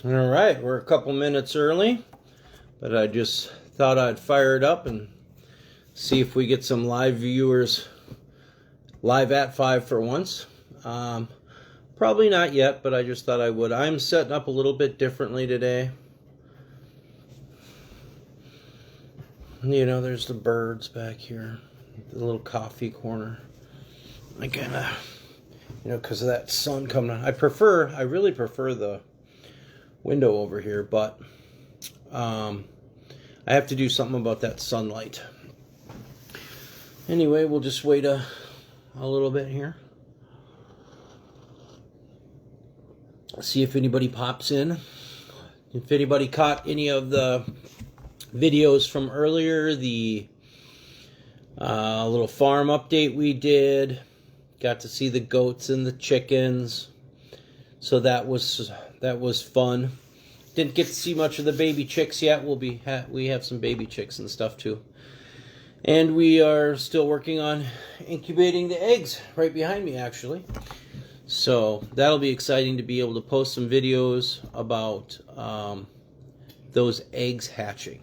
All right, we're a couple minutes early, but I just thought I'd fire it up and see if we get some live viewers live at 5 for once. Probably not yet, but I just thought I would. I'm setting up a little bit differently today. You know, there's the birds back here, the little coffee corner. I kind of, because of that sun coming on. I really prefer the window over here, but I have to do something about that sunlight. Anyway, we'll just wait a little bit here. See if anybody pops in. If anybody caught any of the videos from earlier, the little farm update we did, got to see the goats and the chickens, so that was fun. Didn't get to see much of the baby chicks yet. We have some baby chicks and stuff too, and we are still working on incubating the eggs right behind me actually. So that'll be exciting to be able to post some videos about those eggs hatching.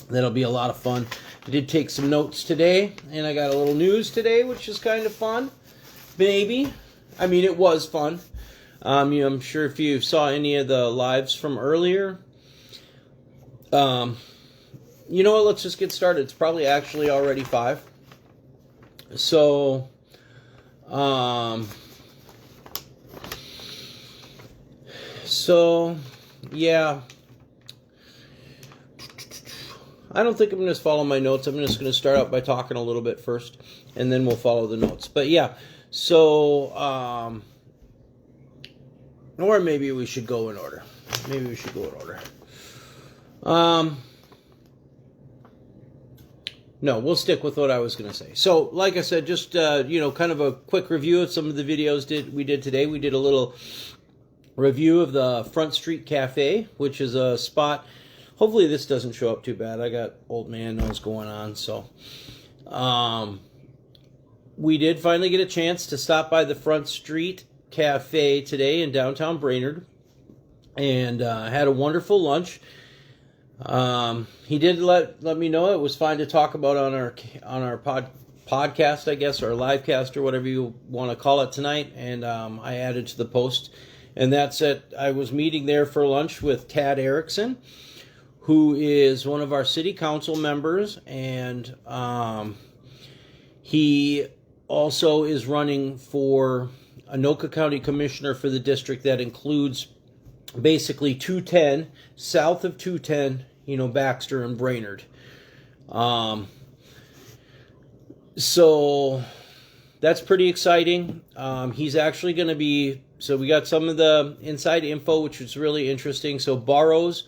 That'll be a lot of fun. I did take some notes today, and I got a little news today, which is kind of fun. Maybe. I mean, it was fun. I'm sure if you saw any of the lives from earlier, you know what, let's just get started. It's probably actually already 5. So, yeah. I don't think I'm going to follow my notes. I'm just going to start out by talking a little bit first, and then we'll follow the notes. But yeah, so, or maybe we should go in order. No, we'll stick with what I was going to say. So, like I said, just, kind of a quick review of some of the videos we did today. We did a little review of the Front Street Cafe, which is a spot. Hopefully this doesn't show up too bad. I got old man nose going on, so we did finally get a chance to stop by the Front Street Cafe today in downtown Brainerd, and had a wonderful lunch. He did let me know it was fine to talk about on our podcast, I guess, or live cast, or whatever you want to call it tonight, and I added to the post, and that's it. I was meeting there for lunch with Tad Erickson, who is one of our city council members, and he also is running for Anoka County Commissioner for the district that includes basically 210, south of 210, Baxter and Brainerd. So that's pretty exciting. He's actually going to be, so we got some of the inside info, which is really interesting. So Barrows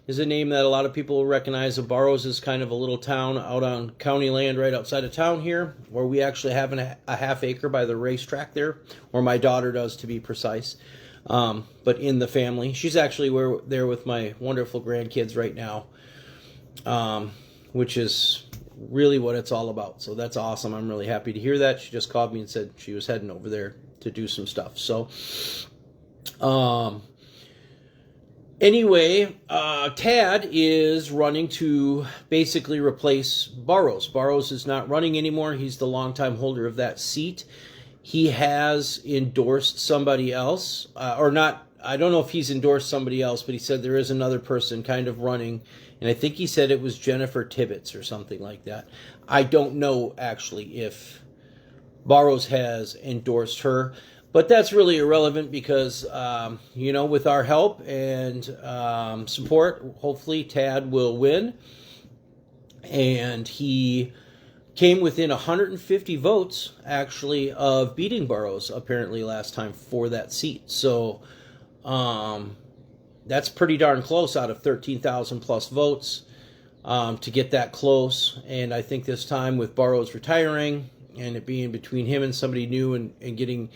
is a name that a lot of people will recognize. So Barrows is kind of a little town out on county land right outside of town here, where we actually have a half acre by the racetrack there, or my daughter does, to be precise. But in the family. She's actually there with my wonderful grandkids right now, which is really what it's all about. So that's awesome. I'm really happy to hear that. She just called me and said she was heading over there to do some stuff. So, anyway, Tad is running to basically replace Barrows. Barrows is not running anymore. He's the longtime holder of that seat. He has endorsed somebody else, or not. I don't know if he's endorsed somebody else, but he said there is another person kind of running, and I think he said it was Jennifer Tibbetts or something like that. I don't know actually if Barrows has endorsed her. But that's really irrelevant because, with our help and support, hopefully Tad will win. And he came within 150 votes, actually, of beating Barrows, apparently, last time for that seat. So that's pretty darn close out of 13,000 plus votes to get that close. And I think this time with Barrows retiring and it being between him and somebody new and getting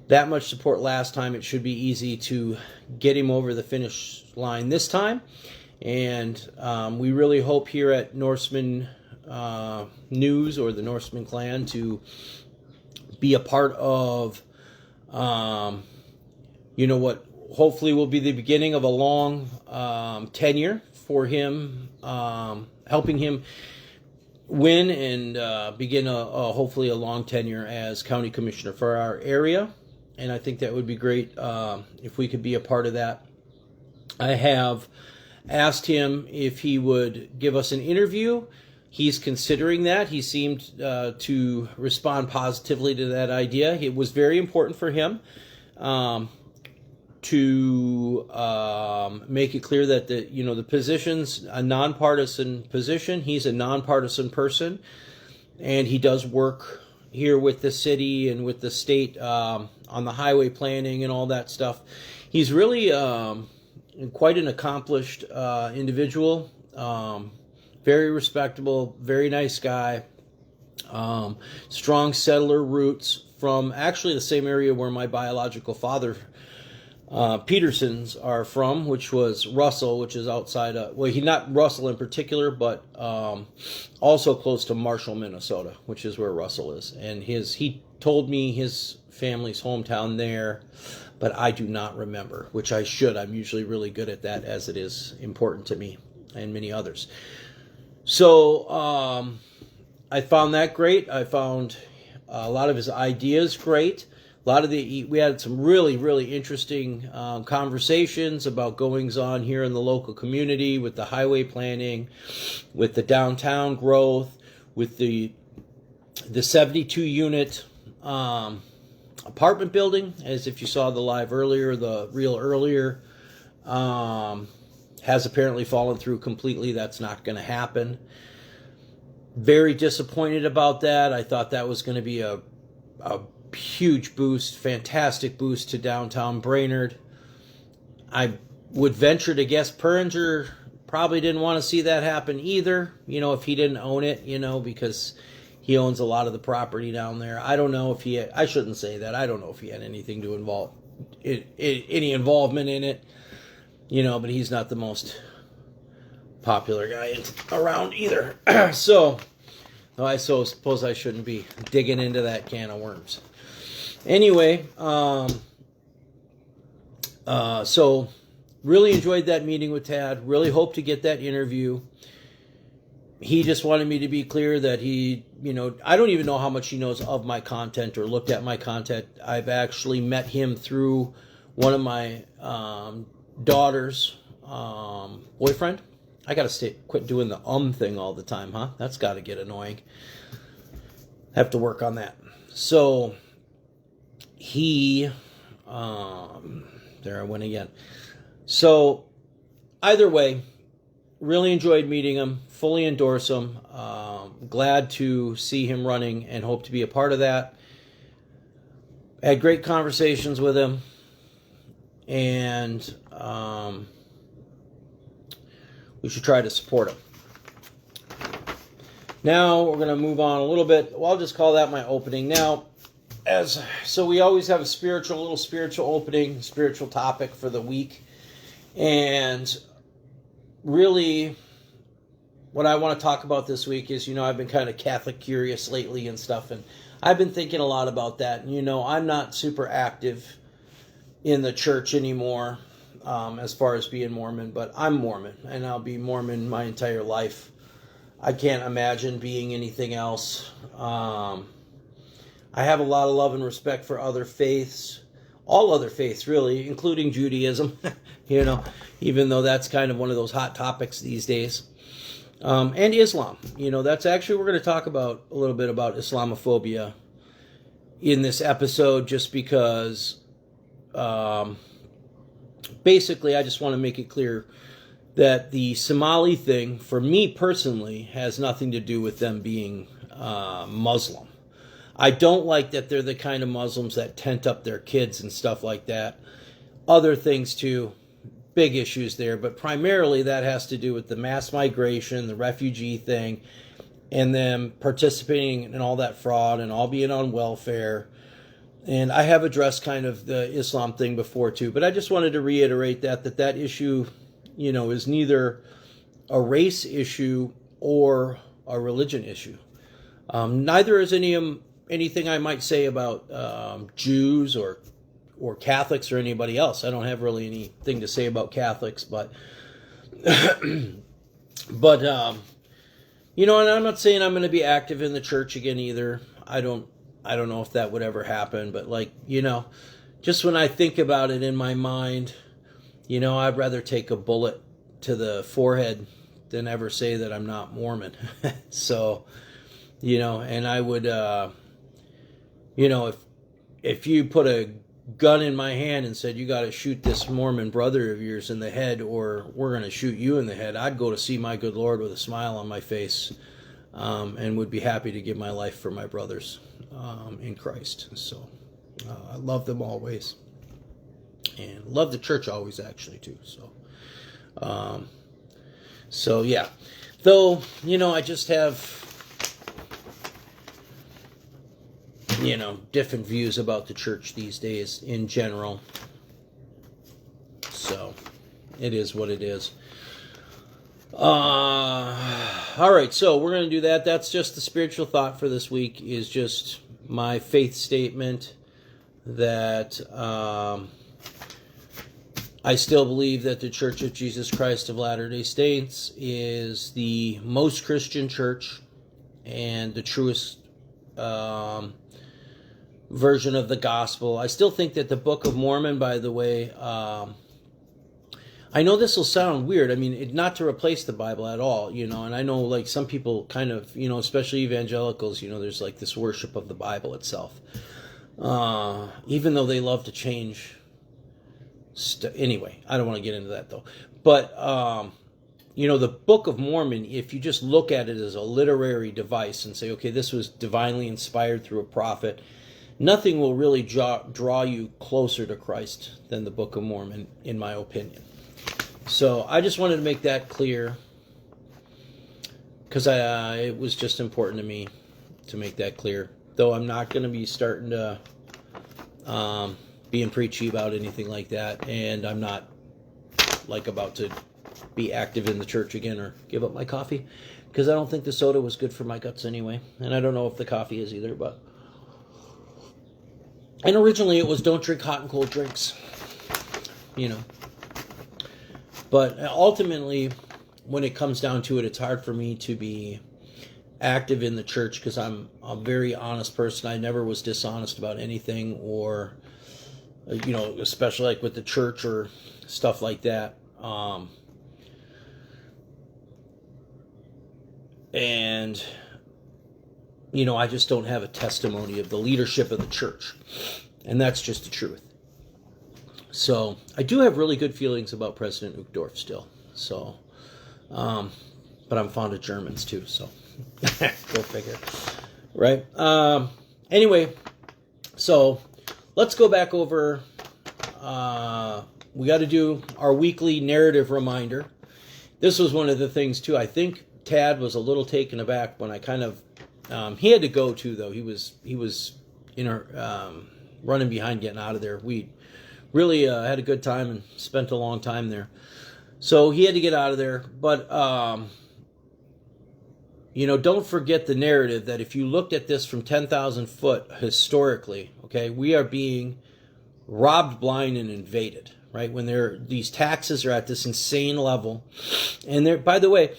that much support last time, it should be easy to get him over the finish line this time. And we really hope here at Norseman News, or the Norseman clan, to be a part of hopefully will be the beginning of a long tenure for him, helping him win and begin hopefully a long tenure as county commissioner for our area. And I think that would be great if we could be a part of that. I have asked him if he would give us an interview. He's considering that. He seemed to respond positively to that idea. It was very important for him to make it clear that the position's a nonpartisan position. He's a nonpartisan person, and he does work here with the city and with the state on the highway planning and all that stuff. He's really quite an accomplished individual. Very respectable, very nice guy. Strong settler roots from actually the same area where my biological father, Petersons, are from, which was Russell, which is outside of, well, not Russell in particular, but also close to Marshall, Minnesota, which is where Russell is. And he told me his family's hometown there, but I do not remember, which I should. I'm usually really good at that, as it is important to me and many others. So I found that great. I found a lot of his ideas great. We had some really, really interesting conversations about goings on here in the local community with the highway planning, with the downtown growth, with the 72 unit apartment building, as if you saw the reel earlier, has apparently fallen through completely. That's not going to happen. Very disappointed about that. I thought that was going to be a huge boost, fantastic boost to downtown Brainerd. I would venture to guess Perringer probably didn't want to see that happen either, if he didn't own it, because he owns a lot of the property down there. I don't know if I shouldn't say that. I don't know if he had anything to any involvement in it. But he's not the most popular guy around either. So I suppose I shouldn't be digging into that can of worms. Anyway, so really enjoyed that meeting with Tad. Really hope to get that interview. He just wanted me to be clear that I don't even know how much he knows of my content or looked at my content. I've actually met him through one of my daughter's boyfriend. I gotta quit doing the thing all the time, huh? That's gotta get annoying. Have to work on that. So he there I went again. So either way, really enjoyed meeting him, fully endorse him. Glad to see him running and hope to be a part of that. Had great conversations with him, and we should try to support him. Now we're going to move on a little bit. Well, I'll just call that my opening. Now, so we always have a little spiritual opening, spiritual topic for the week. And really, what I want to talk about this week is, I've been kind of Catholic curious lately and stuff, and I've been thinking a lot about that. And, I'm not super active in the church anymore as far as being Mormon, but I'm Mormon, and I'll be Mormon my entire life. I can't imagine being anything else. I have a lot of love and respect for other faiths, all other faiths really, including Judaism, even though that's kind of one of those hot topics these days. And Islam. That's actually, we're going to talk a little bit about Islamophobia in this episode, just because basically I just want to make it clear that the Somali thing, for me personally, has nothing to do with them being Muslim. I don't like that they're the kind of Muslims that tent up their kids and stuff like that. Other things too, big issues there, but primarily that has to do with the mass migration, the refugee thing, and them participating in all that fraud and all being on welfare. And I have addressed kind of the Islam thing before too, but I just wanted to reiterate that issue, is neither a race issue or a religion issue. Neither is anything I might say about Jews or or Catholics or anybody else. I don't have really anything to say about Catholics, but but you know, and I'm not saying I'm going to be active in the church again either. I don't know if that would ever happen, but like, you know, just when I think about it in my mind, you know, I'd rather take a bullet to the forehead than ever say that I'm not Mormon. So, you know, and I would, you know, if you put a gun in my hand and said, you got to shoot this Mormon brother of yours in the head, or we're going to shoot you in the head, I'd go to see my good Lord with a smile on my face, and would be happy to give my life for my brothers in Christ. So I love them always, and love the church always, actually, too. So yeah, though, you know, I just have, you know, different views about the church these days in general. So it is what it is. All right, so we're going to do that. That's just the spiritual thought for this week, is just my faith statement that I still believe that the Church of Jesus Christ of Latter-day Saints is the most Christian church and the truest version of the gospel. I still think that the Book of Mormon, by the way, I know this will sound weird. I mean, not to replace the Bible at all, you know, and I know like some people kind of, you know, especially evangelicals, you know, there's like this worship of the Bible itself. Even though they love to change anyway, I don't want to get into that though. But, you know, the Book of Mormon, if you just look at it as a literary device and say, okay, this was divinely inspired through a prophet, nothing will really draw you closer to Christ than the Book of Mormon, in my opinion. So I just wanted to make that clear, because it was just important to me to make that clear. Though I'm not going to be starting to being preachy about anything like that, and I'm not like about to be active in the church again or give up my coffee, because I don't think the soda was good for my guts anyway, and I don't know if the coffee is either. But and originally it was don't drink hot and cold drinks, you know. But ultimately, when it comes down to it, it's hard for me to be active in the church because I'm a very honest person. I never was dishonest about anything, or, you know, especially like with the church or stuff like that. And, you know, I just don't have a testimony of the leadership of the church. And that's just the truth. So I do have really good feelings about President Uchtdorf still. So, but I'm fond of Germans too. So go figure, right? Anyway, so let's go back over. We got to do our weekly narrative reminder. This was one of the things too. I think Tad was a little taken aback when I kind of. He had to go too, though. He was running behind getting out of there. We really had a good time and spent a long time there. So he had to get out of there. But, you know, don't forget the narrative that if you looked at this from 10,000 foot historically, okay, we are being robbed blind and invaded, right? When these taxes are at this insane level. And they're, by the way,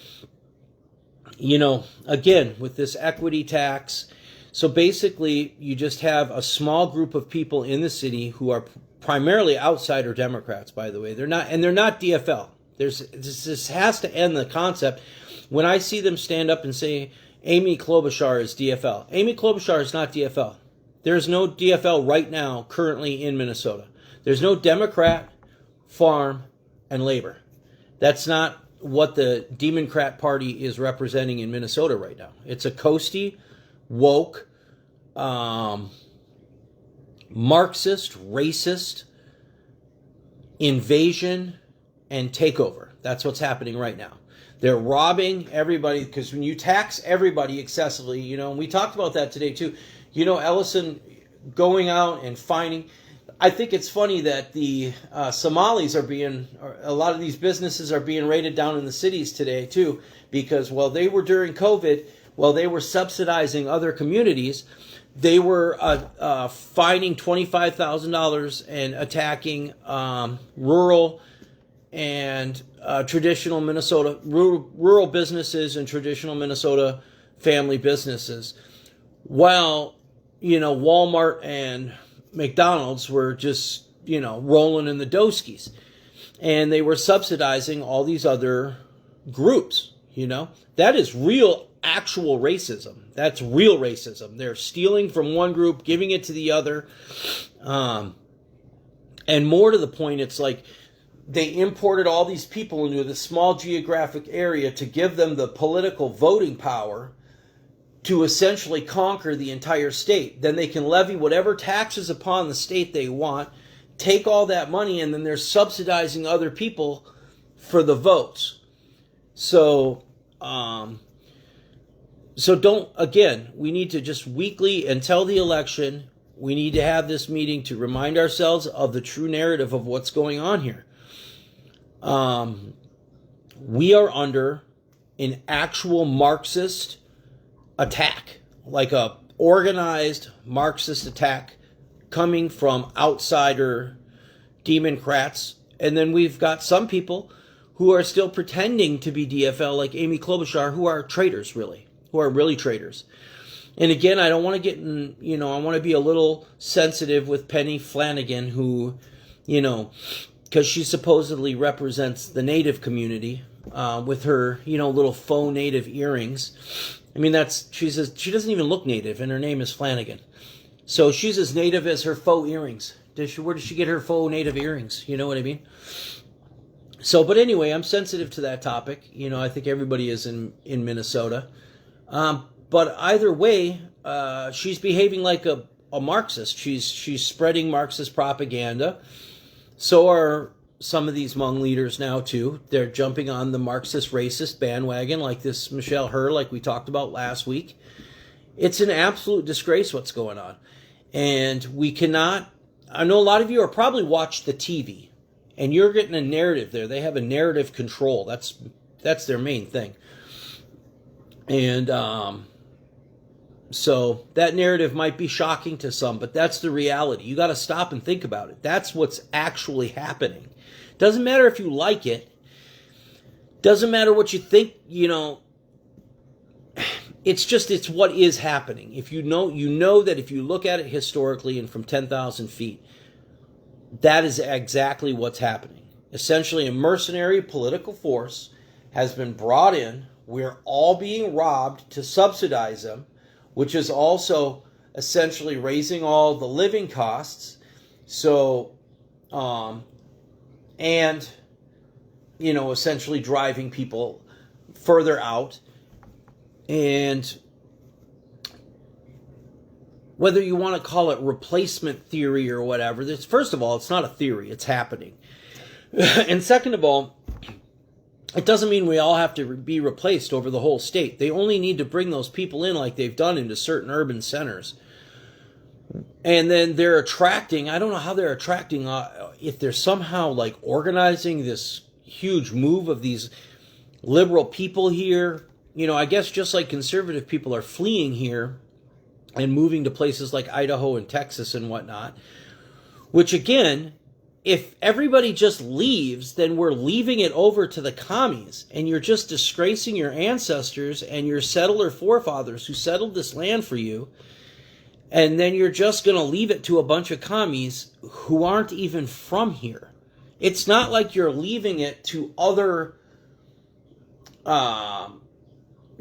you know, again, with this equity tax, so basically you just have a small group of people in the city who are primarily outsider Democrats, by the way. They're not DFL. This has to end the concept. When I see them stand up and say Amy Klobuchar is DFL, Amy Klobuchar is not DFL. There's no DFL right now currently in Minnesota. There's no Democrat, Farm, and Labor. That's not what the Democrat Party is representing in Minnesota right now. It's a coasty, woke, Marxist, racist, invasion, and takeover. That's what's happening right now. They're robbing everybody, because when you tax everybody excessively, you know, and we talked about that today too. You know, Ellison going out and finding. I think it's funny that the Somalis a lot of these businesses are being raided down in the cities today too, because while they were during COVID, while they were subsidizing other communities, they were fining $25,000 and attacking rural and traditional Minnesota, rural businesses and traditional Minnesota family businesses. While, Walmart and McDonald's were just, rolling in the doskies. And they were subsidizing all these other groups, That is real, actual racism. That's real racism. They're stealing from one group, giving it to the other. And more to the point, it's like they imported all these people into this small geographic area to give them the political voting power to essentially conquer the entire state. Then they can levy whatever taxes upon the state they want, take all that money, and then they're subsidizing other people for the votes. So we need to just weekly, until the election, we need to have this meeting to remind ourselves of the true narrative of what's going on here. We are under an actual Marxist attack, like a organized Marxist attack coming from outsider Democrats. And then we've got some people who are still pretending to be DFL, like Amy Klobuchar, who are traitors, who are really traitors. And again, I don't want to get in, I want to be a little sensitive with Penny Flanagan, who, because she supposedly represents the Native community with her, little faux Native earrings. I mean, she doesn't even look Native, and her name is Flanagan. So she's as Native as her faux earrings. Where does she get her faux Native earrings? You know what I mean? So, but anyway, I'm sensitive to that topic. I think everybody is in Minnesota. But either way, she's behaving like a Marxist. She's spreading Marxist propaganda. So are some of these Hmong leaders now, too. They're jumping on the Marxist racist bandwagon, like this Michelle Herr, like we talked about last week. It's an absolute disgrace what's going on. And we cannot... I know a lot of you are probably watch the TV, and you're getting a narrative there. They have a narrative control. That's their main thing. And so that narrative might be shocking to some, but that's the reality. You got to stop and think about it. That's what's actually happening. Doesn't matter if you like it. Doesn't matter what you think, It's what is happening. If you know that if you look at it historically and from 10,000 feet, that is exactly what's happening. Essentially, a mercenary political force has been brought in. We're all being robbed to subsidize them, which is also essentially raising all the living costs. So, essentially driving people further out. And whether you want to call it replacement theory or whatever, first of all, it's not a theory, it's happening. And second of all, it doesn't mean we all have to be replaced over the whole state. They only need to bring those people in like they've done into certain urban centers. And then they're attracting, I don't know how they're attracting, if they're somehow like organizing this huge move of these liberal people here. I guess just like conservative people are fleeing here and moving to places like Idaho and Texas and whatnot, which again, if everybody just leaves, then we're leaving it over to the commies, and you're just disgracing your ancestors and your settler forefathers who settled this land for you, and then you're just going to leave it to a bunch of commies who aren't even from here. It's not like you're leaving it to other...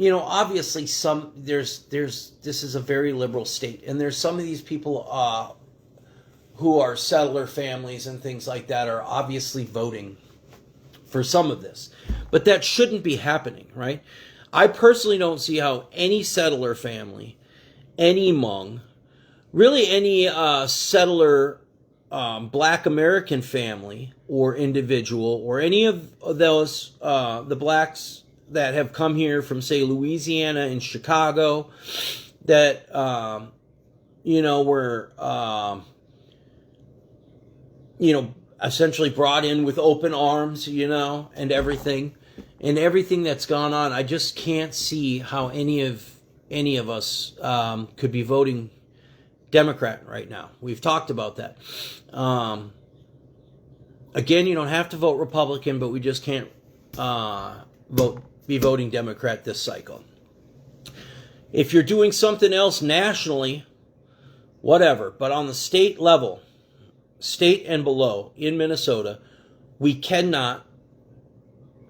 obviously this is a very liberal state, and there's some of these people who are settler families and things like that are obviously voting for some of this. But that shouldn't be happening, right? I personally don't see how any settler family, any Hmong, really any settler Black American family or individual, or any of those, the blacks that have come here from, say, Louisiana and Chicago, that, were, essentially brought in with open arms, and everything that's gone on. I just can't see how any of us could be voting Democrat right now. We've talked about that. Again, you don't have to vote Republican, but we just can't be voting Democrat this cycle. If you're doing something else nationally, whatever, but on the state level, state and below in Minnesota, we cannot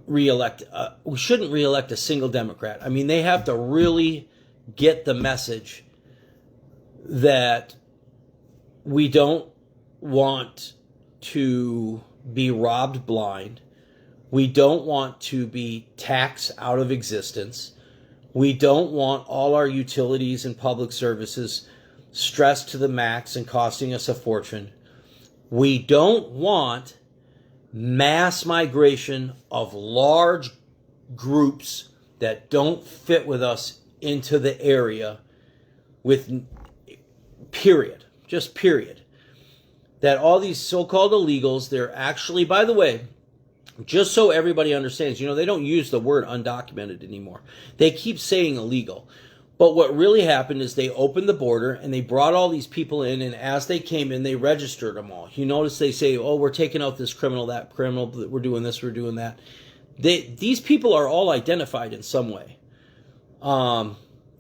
reelect, we shouldn't reelect a single Democrat. I mean, they have to really get the message that we don't want to be robbed blind. We don't want to be taxed out of existence. We don't want all our utilities and public services stressed to the max and costing us a fortune. We don't want mass migration of large groups that don't fit with us into the area with period, just period. That all these so-called illegals, they're actually, by the way, just so everybody understands, they don't use the word undocumented anymore. They keep saying illegal. But what really happened is they opened the border and they brought all these people in, and as they came in, they registered them all. You notice they say, oh, we're taking out this criminal, that criminal, we're doing this, we're doing that. These people are all identified in some way.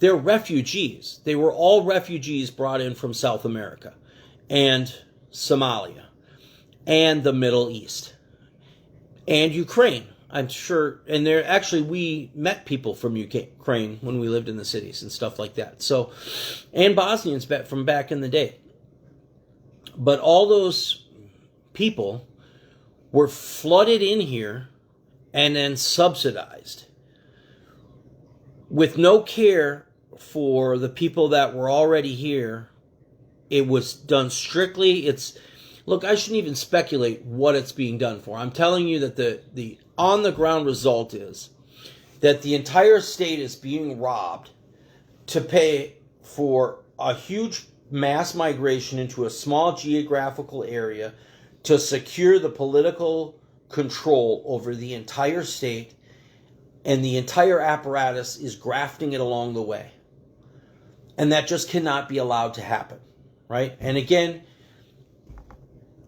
They're refugees. They were all refugees brought in from South America and Somalia and the Middle East and Ukraine, I'm sure. And we met people from Ukraine when we lived in the cities and stuff like that. So, and Bosnians from back in the day. But all those people were flooded in here and then subsidized with no care for the people that were already here. It was done strictly. Look, I shouldn't even speculate what it's being done for. I'm telling you that the on-the-ground result is that the entire state is being robbed to pay for a huge mass migration into a small geographical area to secure the political control over the entire state, and the entire apparatus is grafting it along the way. And that just cannot be allowed to happen, right? And again,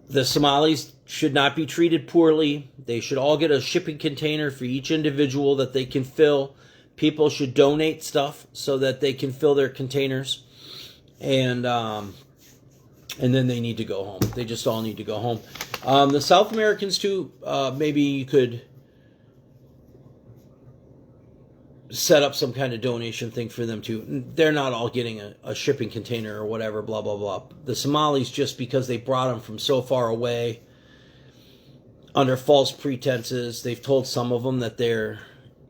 the Somalis should not be treated poorly. They should all get a shipping container for each individual that they can fill. People should donate stuff so that they can fill their containers. And then they need to go home. They just all need to go home. The South Americans too, maybe you could set up some kind of donation thing for them too. They're not all getting a shipping container or whatever, blah, blah, blah. The Somalis, just because they brought them from so far away under false pretenses, they've told some of them that they're,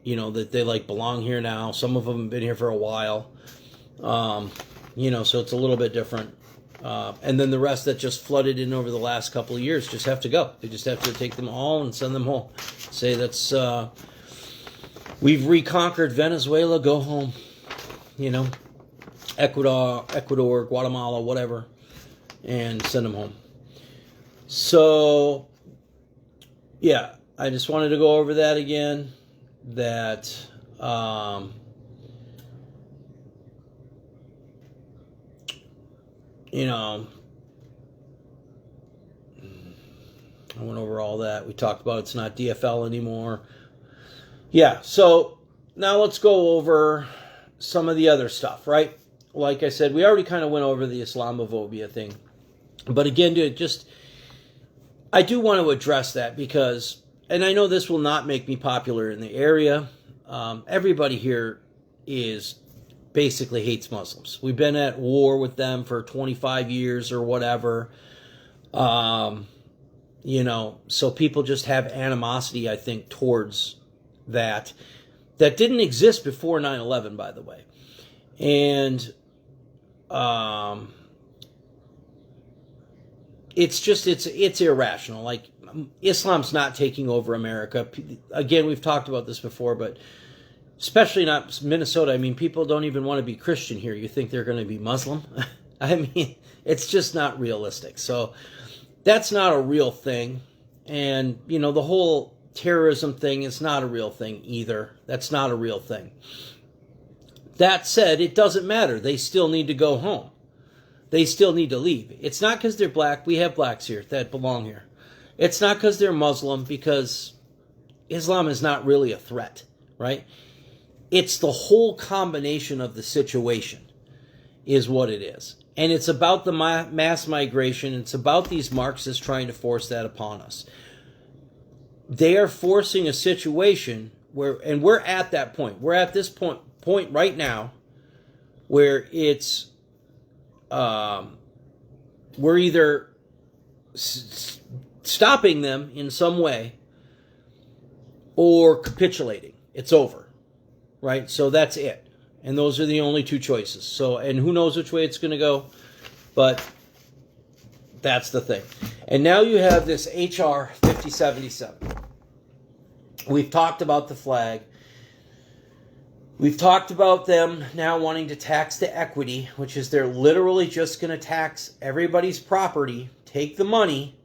that they belong here now. Some of them have been here for a while. So it's a little bit different. And then the rest that just flooded in over the last couple of years just have to go. They just have to take them all and send them home. Say that's, we've reconquered Venezuela, go home. Ecuador, Guatemala, whatever, and send them home. So, yeah, I just wanted to go over that again, that, I went over all that. We talked about it's not DFL anymore. Yeah, so now let's go over some of the other stuff, right? Like I said, we already kind of went over the Islamophobia thing. But again, dude, I do want to address that because, and I know this will not make me popular in the area. Everybody here basically hates Muslims. We've been at war with them for 25 years or whatever. So people just have animosity, I think, towards that didn't exist before 9/11, by the way. And it's irrational. Like, Islam's not taking over America. Again, we've talked about this before, but especially not Minnesota. I mean, people don't even want to be Christian here. You think they're going to be Muslim? I mean, it's just not realistic. So that's not a real thing. And, the whole terrorism thing is not a real thing either. That's not a real thing. That said, it doesn't matter. They still need to go home. they still need to leave. It's not because they're black. We have blacks here that belong here. It's not because they're Muslim, because Islam is not really a threat, right? It's the whole combination of the situation is what it is. And it's about the mass migration. It's about these Marxists trying to force that upon us. They are forcing a situation where, and we're at that point. We're at this point right now where it's, we're either stopping them in some way or capitulating. It's over, right? So that's it. And those are the only two choices. So, and who knows which way it's going to go, but that's the thing. And now you have this HR 5077. We've talked about the flag. We've talked about them now wanting to tax the equity, which is they're literally just going to tax everybody's property, take the money,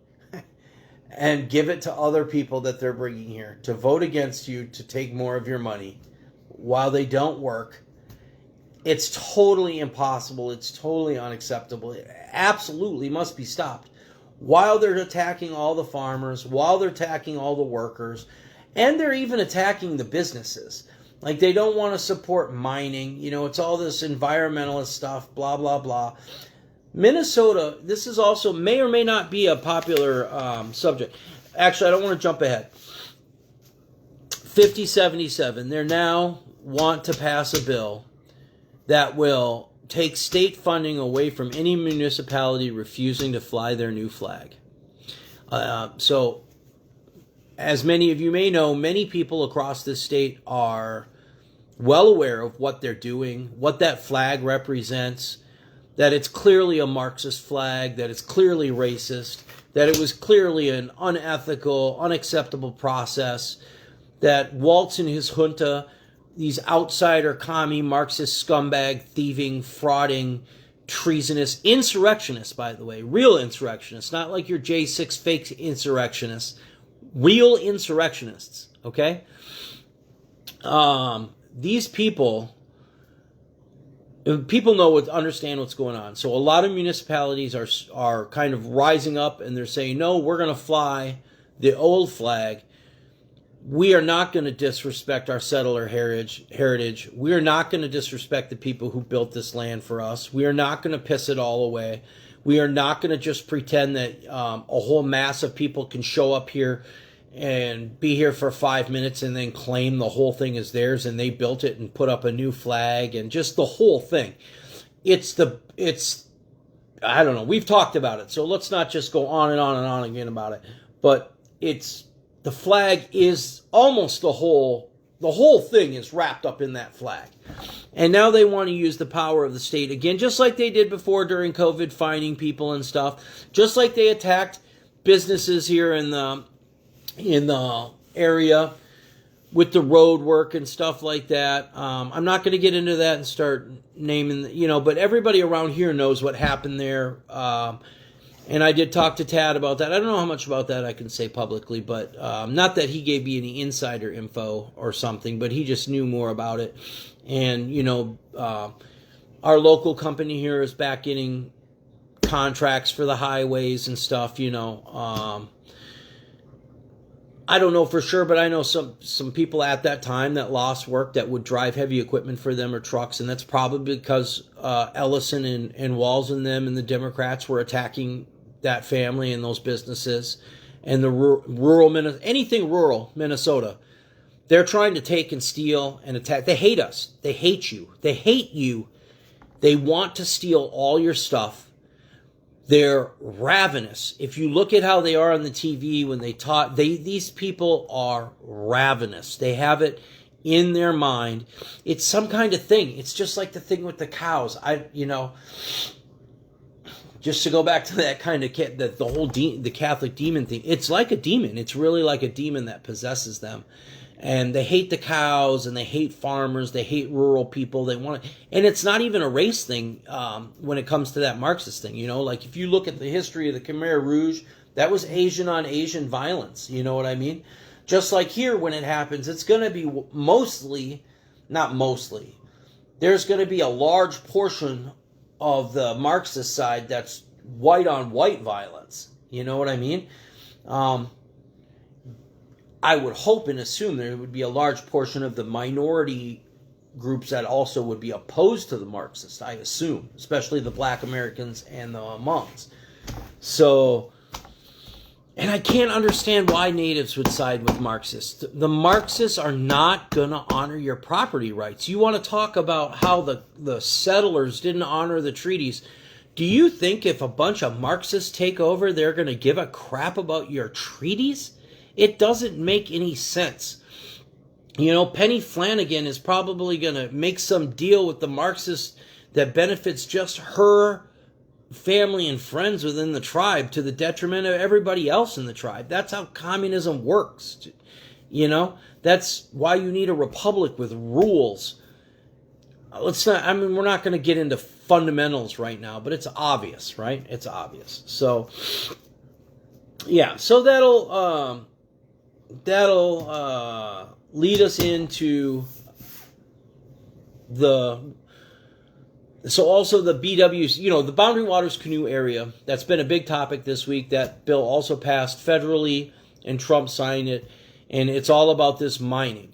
and give it to other people that they're bringing here to vote against you, to take more of your money while they don't work. It's totally impossible. It's totally unacceptable. It absolutely must be stopped. While they're attacking all the farmers, while they're attacking all the workers, and they're even attacking the businesses. Like, they don't want to support mining. You know, it's all this environmentalist stuff, blah, blah, blah. Minnesota, this is also may or may not be a popular subject. Actually, I don't want to jump ahead. 5077, they now want to pass a bill that will take state funding away from any municipality refusing to fly their new flag. So, as many of you may know, many people across this state are well aware of what they're doing, what that flag represents, that it's clearly a Marxist flag, that it's clearly racist, that it was clearly an unethical, unacceptable process, that Waltz and his junta, these outsider, commie, Marxist scumbag, thieving, frauding, treasonous, insurrectionists, by the way, real insurrectionists, not like your J6 fake insurrectionists, real insurrectionists, okay? These people know understand what's going on. So a lot of municipalities are kind of rising up, and they're saying, no, we're going to fly the old flag. We are not going to disrespect our settler heritage. We are not going to disrespect the people who built this land for us. We are not going to piss it all away. We are not going to just pretend that a whole mass of people can show up here and be here for 5 minutes and then claim the whole thing is theirs and they built it and put up a new flag and just the whole thing. It's I don't know. We've talked about it, so let's not just go on and on and on again about it. But the flag is almost the whole thing is wrapped up in that flag. And now they want to use the power of the state again, just like they did before during COVID, fining people and stuff. Just like they attacked businesses here in the area with the road work and stuff like that. I'm not going to get into that and start naming, but everybody around here knows what happened there. And I did talk to Tad about that. I don't know how much about that I can say publicly, but not that he gave me any insider info or something, but he just knew more about it. And, our local company here is back getting contracts for the highways and stuff, I don't know for sure, but I know some people at that time that lost work that would drive heavy equipment for them or trucks, and that's probably because Ellison and Walz and them and the Democrats were attacking that family and those businesses and the anything rural Minnesota. They're trying to take and steal and attack. They hate us. They hate you. They hate you. They want to steal all your stuff. They're ravenous. If you look at how they are on the TV when they talk, these people are ravenous. They have it in their mind. It's some kind of thing. It's just like the thing with the cows. Just to go back to that kind of the whole the Catholic demon thing. It's like a demon. It's really like a demon that possesses them. And they hate the cows, and they hate farmers, they hate rural people. And it's not even a race thing when it comes to that Marxist thing. Like if you look at the history of the Khmer Rouge, that was Asian on Asian violence. You know what I mean? Just like here, when it happens, it's going to be not mostly. There's going to be a large portion of the Marxist side that's white on white violence. You know what I mean? I would hope and assume there would be a large portion of the minority groups that also would be opposed to the Marxists, I assume, especially the Black Americans and the Hmongs. So, and I can't understand why natives would side with Marxists. The Marxists are not going to honor your property rights. You want to talk about how the settlers didn't honor the treaties. Do you think if a bunch of Marxists take over, they're going to give a crap about your treaties? It doesn't make any sense. You know, Penny Flanagan is probably going to make some deal with the Marxists that benefits just her family and friends within the tribe to the detriment of everybody else in the tribe. That's how communism works. You know, that's why you need a republic with rules. We're not going to get into fundamentals right now, but it's obvious, right? It's obvious. So, yeah, so that'll lead us into also the BWs, you know, the Boundary Waters Canoe Area. That's been a big topic this week. That bill also passed federally, and Trump signed it, and it's all about this mining.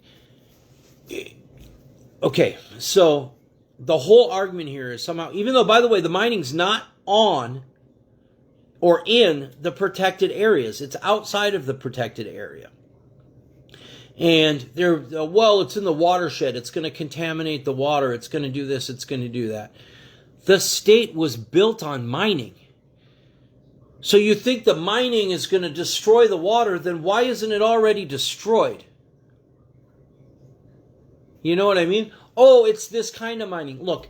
Okay, so the whole argument here is somehow, even though, by the way, the mining's not on or in the protected areas, it's outside of the protected area. And it's in the watershed. It's going to contaminate the water. It's going to do this. It's going to do that. The state was built on mining. So you think the mining is going to destroy the water, then why isn't it already destroyed? You know what I mean? Oh, it's this kind of mining. Look,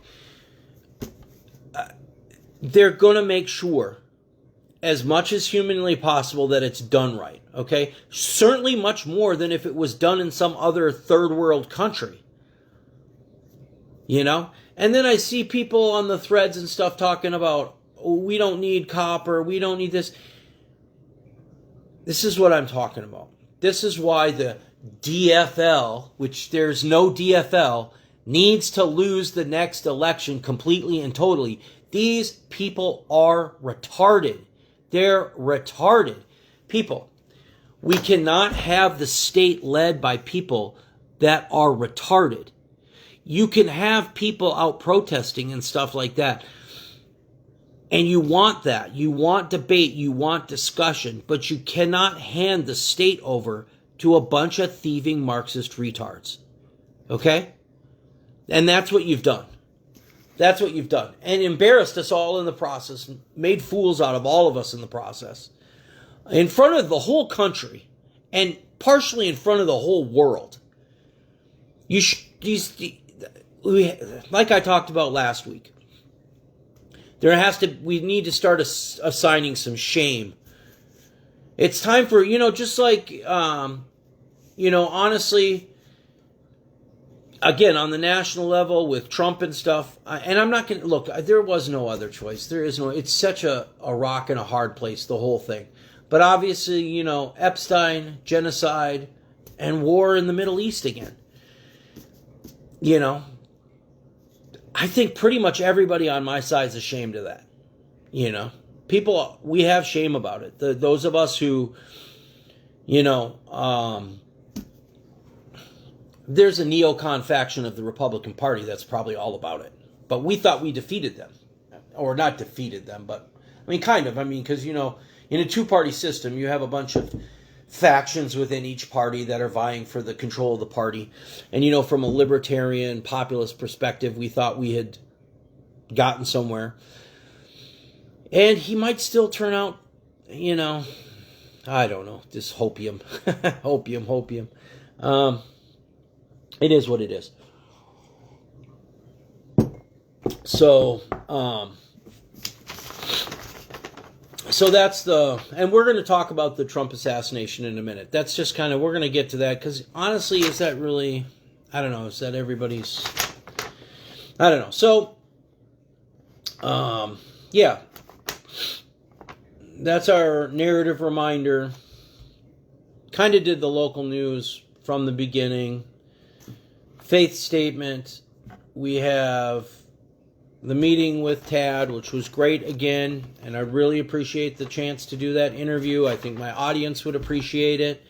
they're going to make sure, as much as humanly possible, that it's done right. Okay? Certainly much more than if it was done in some other third world country. You know? And then I see people on the threads and stuff talking about, oh, we don't need copper, we don't need this. This is what I'm talking about. This is why the DFL, which there's no DFL, needs to lose the next election completely and totally. These people are retarded. They're retarded. People, we cannot have the state led by people that are retarded. You can have people out protesting and stuff like that. And you want that. You want debate. You want discussion. But you cannot hand the state over to a bunch of thieving Marxist retards. Okay? And that's what you've done. That's what you've done. And embarrassed us all in the process. Made fools out of all of us in the process. In front of the whole country. And partially in front of the whole world. Like I talked about last week. We need to start assigning some shame. It's time for, just like, honestly, again, on the national level with Trump and stuff, and I'm not going to, look, there was no other choice. There is no, it's such a rock and a hard place, the whole thing. But obviously, Epstein, genocide, and war in the Middle East again. I think pretty much everybody on my side is ashamed of that. People, we have shame about it. Those of us who, there's a neocon faction of the Republican Party that's probably all about it. But we thought we defeated them. Or not defeated them, but, kind of. Because, in a two-party system, you have a bunch of factions within each party that are vying for the control of the party. And, from a libertarian, populist perspective, we thought we had gotten somewhere. And he might still turn out, I don't know, this hopium. Hopium. It is what it is. So that's and we're going to talk about the Trump assassination in a minute. That's just kind of, we're going to get to that, because honestly, is that really, I don't know, is that everybody's, I don't know. So, yeah, that's our narrative reminder. Kind of did the local news from the beginning. Faith statement. We have the meeting with Tad, which was great again, and I really appreciate the chance to do that interview. I think my audience would appreciate it.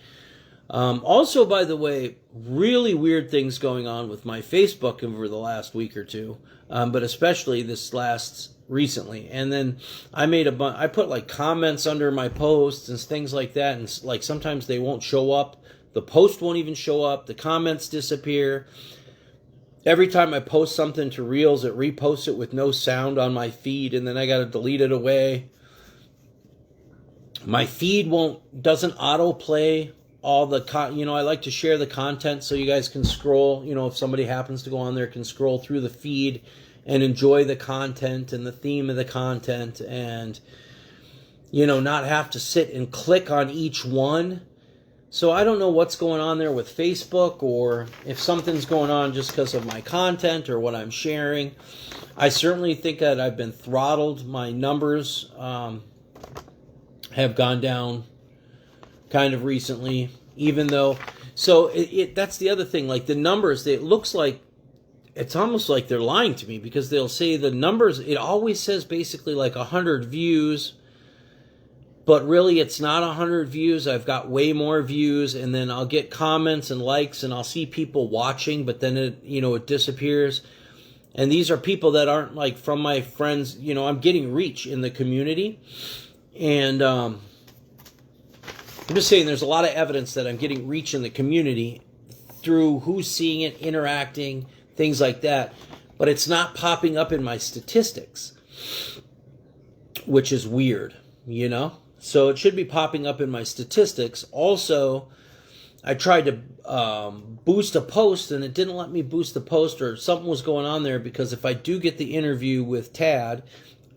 Also, by the way, really weird things going on with my Facebook over the last week or two, but especially this last recently. And then I put like comments under my posts and things like that, and like sometimes they won't show up. The post won't even show up. The comments disappear. Every time I post something to Reels, it reposts it with no sound on my feed, and then I got to delete it away. My feed doesn't autoplay all the I like to share the content so you guys can scroll. If somebody happens to go on there, can scroll through the feed and enjoy the content and the theme of the content, and not have to sit and click on each one. So I don't know what's going on there with Facebook, or if something's going on just because of my content or what I'm sharing. I certainly think that I've been throttled. My numbers have gone down kind of recently, even though... So that's the other thing. Like the numbers, it looks like it's almost like they're lying to me, because they'll say the numbers, it always says basically like 100 views, but really it's not 100 views. I've got way more views, and then I'll get comments and likes, and I'll see people watching, but then it disappears. And these are people that aren't like from my friends. I'm getting reach in the community, and I'm just saying there's a lot of evidence that I'm getting reach in the community through who's seeing it, interacting, things like that. But it's not popping up in my statistics, which is weird, So it should be popping up in my statistics. Also, I tried to boost a post, and it didn't let me boost the post, or something was going on there, because if I do get the interview with Tad,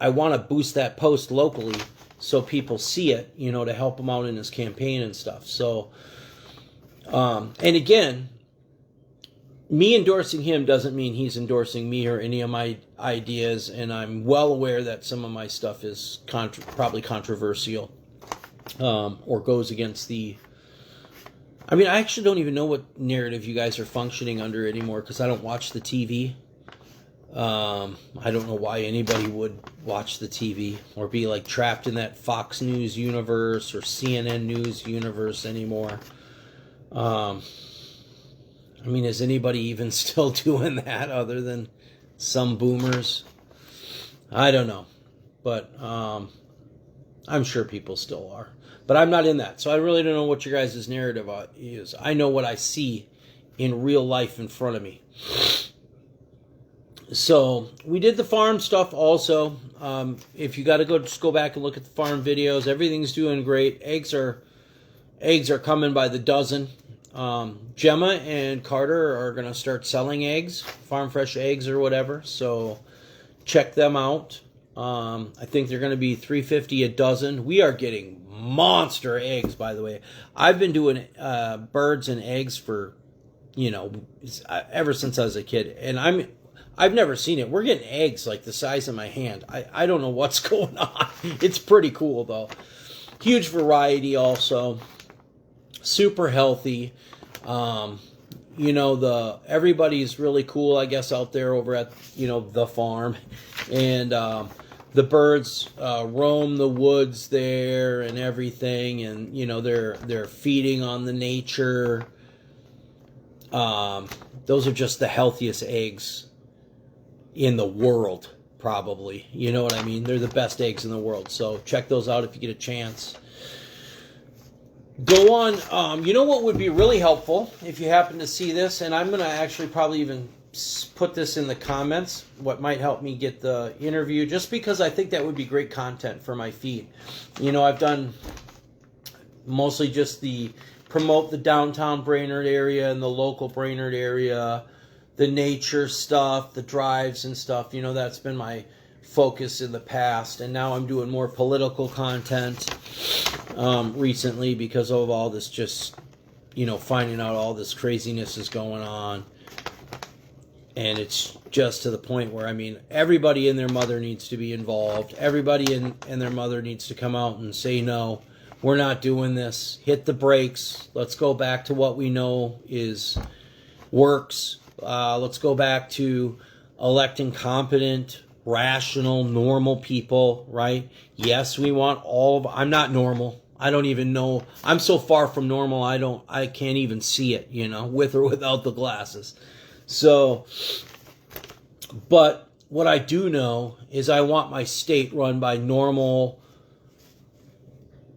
I want to boost that post locally so people see it, to help him out in his campaign and stuff. So, and again, me endorsing him doesn't mean he's endorsing me or any of my ideas, and I'm well aware that some of my stuff is probably controversial, or goes against the... I actually don't even know what narrative you guys are functioning under anymore, because I don't watch the TV. I don't know why anybody would watch the TV or be like trapped in that Fox News universe or CNN News universe anymore. Is anybody even still doing that other than some boomers? I don't know. But I'm sure people still are. But I'm not in that. So I really don't know what your guys' narrative is. I know what I see in real life in front of me. So we did the farm stuff also. If you got to just go back and look at the farm videos. Everything's doing great. Eggs are coming by the dozen. Gemma and Carter are going to start selling eggs, farm fresh eggs or whatever, so check them out. I think they're going to be $3.50 a dozen. We are getting monster eggs, by the way. I've been doing birds and eggs for ever since I was a kid, and I've never seen it. We're getting eggs like the size of my hand. I don't know what's going on. It's pretty cool though. Huge variety also. Super healthy. Everybody's really cool, I guess, out there over at the farm, and the birds roam the woods there and everything, and they're feeding on the nature. Those are just the healthiest eggs in the world, probably. You know what I mean? They're the best eggs in the world. So check those out if you get a chance. Go on, you know what would be really helpful if you happen to see this, and I'm going to actually probably even put this in the comments, what might help me get the interview, just because I think that would be great content for my feed. I've done mostly just promote the downtown Brainerd area and the local Brainerd area, the nature stuff, the drives and stuff. That's been my focus in the past, and now I'm doing more political content recently because of all this, just finding out all this craziness is going on, and it's just to the point where everybody and their mother needs to be involved. Everybody and their mother needs to come out and say, no, we're not doing this. Hit the brakes. Let's go back to what we know works. Let's go back to electing competent rational, normal people, right? Yes, we want I'm not normal. I don't even know. I'm so far from normal, I can't even see it, with or without the glasses. So, but what I do know is I want my state run by normal,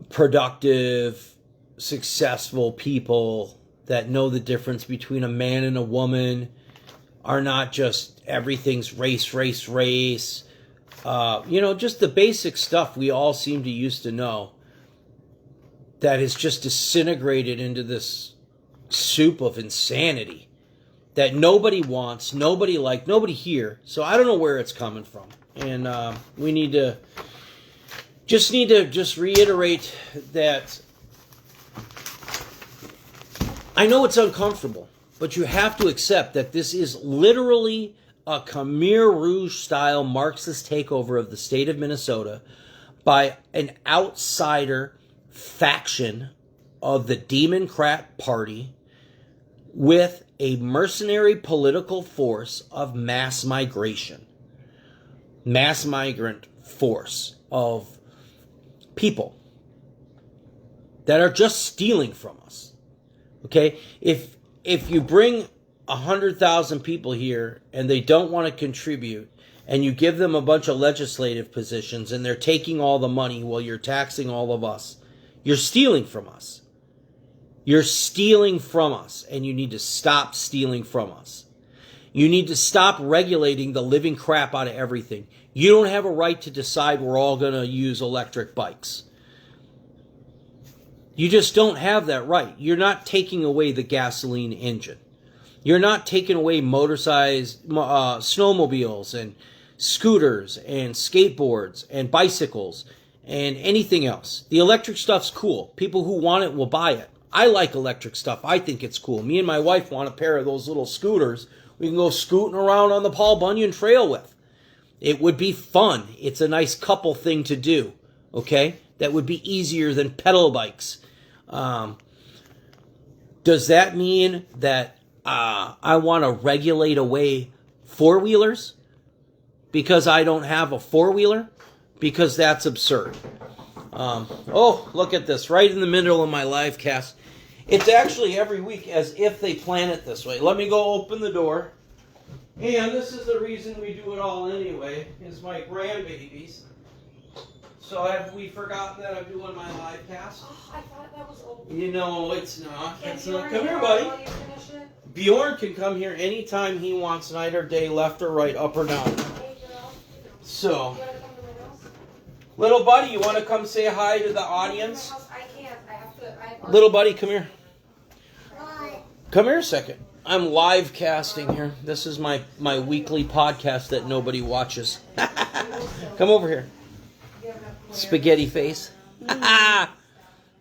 productive, successful people that know the difference between a man and a woman, are not just everything's race, race, race. Just the basic stuff we all seem to used to know that is just disintegrated into this soup of insanity that nobody wants, nobody here. So I don't know where it's coming from. And we need to just reiterate that I know it's uncomfortable, but you have to accept that this is literally a Khmer Rouge-style Marxist takeover of the state of Minnesota by an outsider faction of the Democrat Party with a mercenary political force of mass migration. Mass migrant force of people that are just stealing from us. Okay? If you bring 100,000 people here and they don't want to contribute, and you give them a bunch of legislative positions and they're taking all the money while you're taxing all of us, you're stealing from us. You're stealing from us, and you need to stop stealing from us. You need to stop regulating the living crap out of everything. You don't have a right to decide we're all going to use electric bikes. You just don't have that right. You're not taking away the gasoline engine. You're not taking away motorized snowmobiles and scooters and skateboards and bicycles and anything else. The electric stuff's cool. People who want it will buy it. I like electric stuff. I think it's cool. Me and my wife want a pair of those little scooters we can go scooting around on the Paul Bunyan Trail with. It would be fun. It's a nice couple thing to do. Okay? That would be easier than pedal bikes. Does that mean that I want to regulate away four-wheelers because I don't have a four-wheeler? Because that's absurd. Oh, look at this. Right in the middle of my live cast. It's actually every week as if they plan it this way. Let me go open the door. And this is the reason we do it all anyway, is my grandbabies. So have we forgotten that I'm doing my live cast? Oh, I thought that was old. It's not. Come here, buddy. Bjorn can come here anytime he wants, night or day, left or right, up or down. Hey, girl. So, little buddy, you want to come say hi to the audience? I can't. I have to. Little buddy, come here. Come here a second. I'm live casting here. This is my weekly podcast that nobody watches. Come over here. Spaghetti face.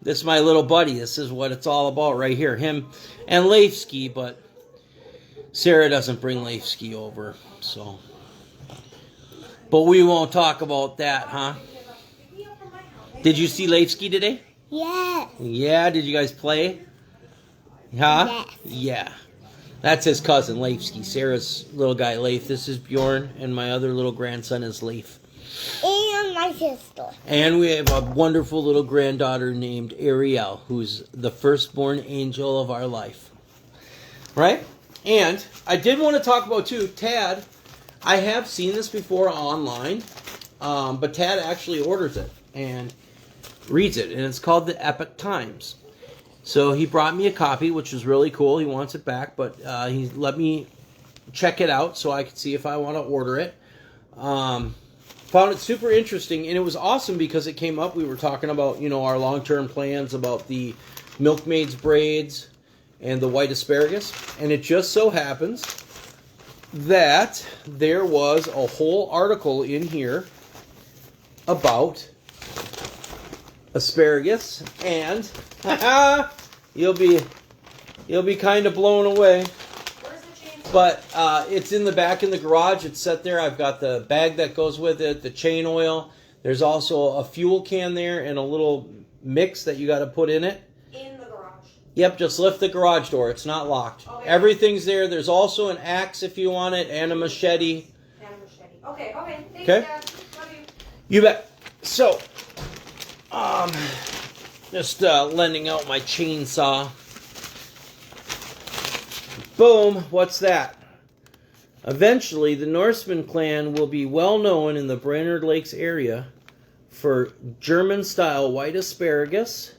This is my little buddy. This is what it's all about right here. Him and Leifsky, but Sarah doesn't bring Leifsky over, so. But we won't talk about that, huh? Did you see Leifsky today? Yes. Yeah, did you guys play? Huh? Yes. Yeah. That's his cousin, Leifsky. Sarah's little guy, Leif. This is Bjorn, and my other little grandson is Leif. And my sister. And we have a wonderful little granddaughter named Ariel, who's the firstborn angel of our life. Right? And I did want to talk about, too, Tad. I have seen this before online, but Tad actually orders it and reads it, and it's called The Epic Times. So he brought me a copy, which was really cool. He wants it back, but he let me check it out so I could see if I want to order it. Found it super interesting, and it was awesome because it came up. We were talking about, our long-term plans about the milkmaid's braids and the white asparagus, and it just so happens that there was a whole article in here about asparagus, and you'll be kind of blown away. But it's in the back in the garage. It's set there. I've got the bag that goes with it, the chain oil. There's also a fuel can there and a little mix that you got to put in it. In the garage. Yep, just lift the garage door. It's not locked. Okay. Everything's there. There's also an axe if you want it and a machete. Okay, thank Okay? Dad. Love you. You bet. So, just lending out my chainsaw. Boom. What's that? Eventually, the Norseman clan will be well known in the Brainerd Lakes area for German-style white asparagus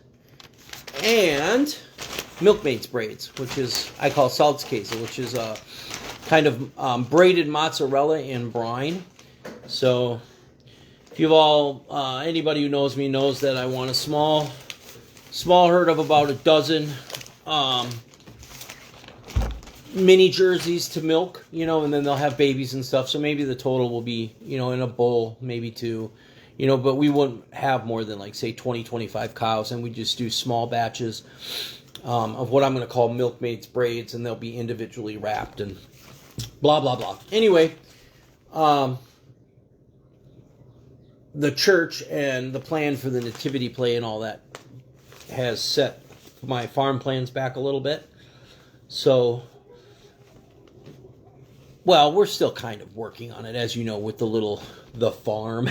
and milkmaid's braids, which is, I call Salzkäse, which is a kind of braided mozzarella in brine. So, if you've all, anybody who knows me knows that I want a small herd of about a dozen mini jerseys to milk, and then they'll have babies and stuff. So maybe the total will be, in a bull, maybe two, but we wouldn't have more than like, say, 20, 25 cows, and we just do small batches of what I'm going to call milkmaid's braids, and they'll be individually wrapped and blah, blah, blah. Anyway, the church and the plan for the nativity play and all that has set my farm plans back a little bit. So, well, we're still kind of working on it, as you know, with the farm.